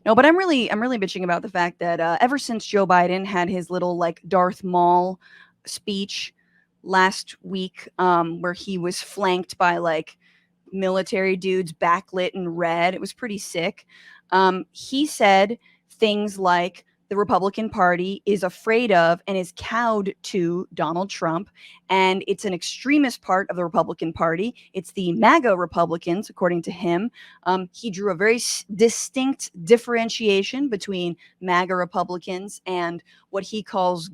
No, but I'm really bitching about the fact that ever since Joe Biden had his little like Darth Maul speech last week, where he was flanked by like military dudes backlit in red, it was pretty sick. He said things like the Republican Party is afraid of and is cowed to Donald Trump, and it's an extremist part of the Republican Party. It's the MAGA Republicans, according to him. He drew a very distinct differentiation between MAGA Republicans and what he calls,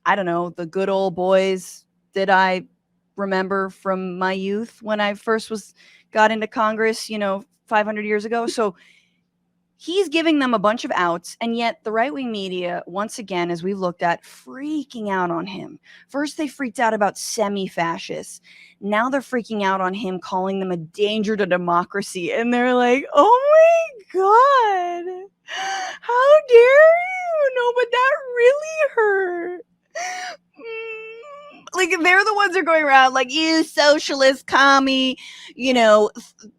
I don't know, the good old boys that I remember from my youth when I first got into Congress, 500 years ago. So he's giving them a bunch of outs, and yet the right-wing media, once again, as we've looked at, freaking out on him. First, they freaked out about semi-fascists. Now they're freaking out on him, calling them a danger to democracy. And they're like, oh my God, how dare you? No, but that really hurt. Like, they're the ones who are going around like, you socialist commie,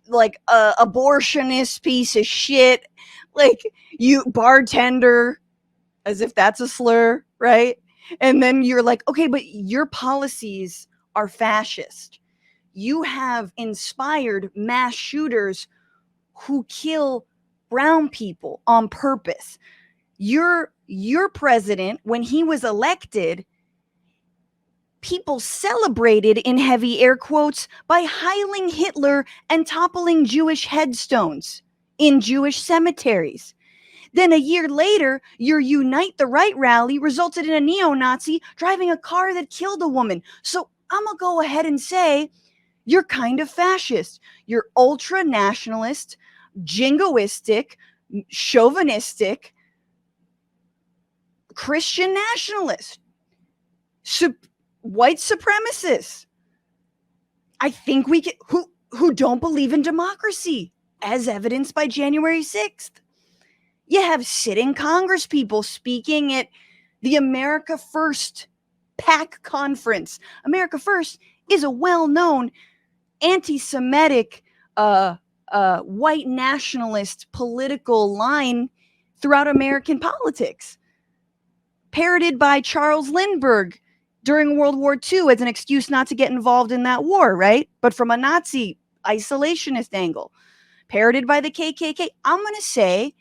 like abortionist piece of shit, like you bartender, as if that's a slur, right? And then you're like, okay, but your policies are fascist. You have inspired mass shooters who kill brown people on purpose. Your president, when he was elected, people celebrated, in heavy air quotes, by heiling Hitler and toppling Jewish headstones in Jewish cemeteries. Then a year later, your Unite the Right rally resulted in a neo-Nazi driving a car that killed a woman. So I'm going to go ahead and say you're kind of fascist. You're ultra-nationalist, jingoistic, chauvinistic, Christian nationalist. White supremacists. I think we can, who don't believe in democracy, as evidenced by January 6th. You have sitting Congress people speaking at the America First PAC conference. America First is a well-known anti-Semitic, white nationalist political line throughout American politics, parroted by Charles Lindbergh during World War II as an excuse not to get involved in that war, right? But from a Nazi isolationist angle, parroted by the KKK. I'm going to say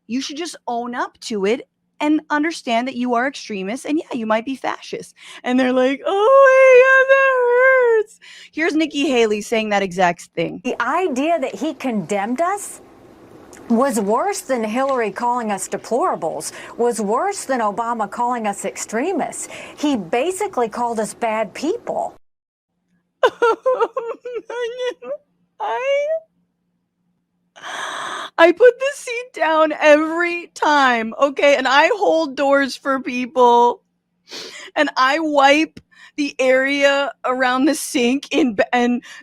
you should just own up to it and understand that you are extremists, and yeah, you might be fascist. And they're like, oh my God, that hurts. Here's Nikki Haley saying that exact thing. The idea that he condemned us was worse than Hillary calling us deplorables, was worse than Obama calling us extremists. He basically called us bad people. I put the seat down every time, okay? And I hold doors for people, and I wipe the area around the sink in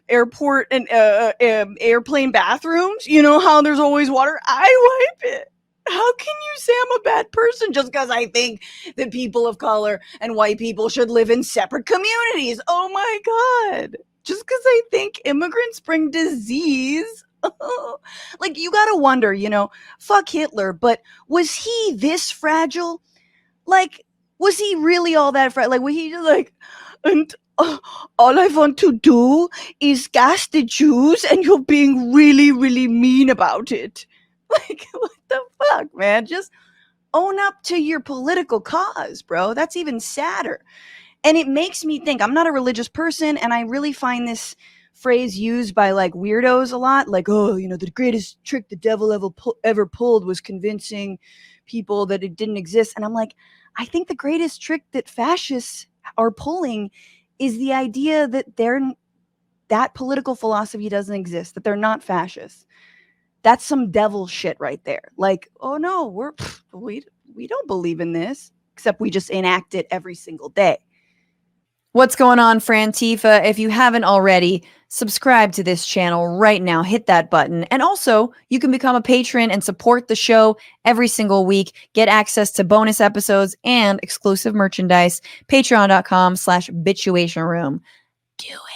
airport and airplane bathrooms. You know how there's always water? I wipe it. How can you say I'm a bad person just because I think that people of color and white people should live in separate communities? Oh my God. Just because I think immigrants bring disease. Like, you gotta wonder, fuck Hitler, but was he this fragile? Like, was he really all that fragile? Like, was he just like, and all I want to do is gas the Jews, and you're being really, really mean about it. Like, what the fuck, man? Just own up to your political cause, bro. That's even sadder. And it makes me think, I'm not a religious person, and I really find this phrase used by like weirdos a lot, like, oh, the greatest trick the devil ever pulled was convincing people that it didn't exist. And I'm like, I think the greatest trick that fascists are pulling is the idea that that political philosophy doesn't exist, that they're not fascists. That's some devil shit right there. Like, oh no, we don't believe in this, except we just enact it every single day. What's going on, Frantifa? If you haven't already, subscribe to this channel right now. Hit that button. And also, you can become a patron and support the show every single week. Get access to bonus episodes and exclusive merchandise. Patreon.com/Bitchuation Room. Do it.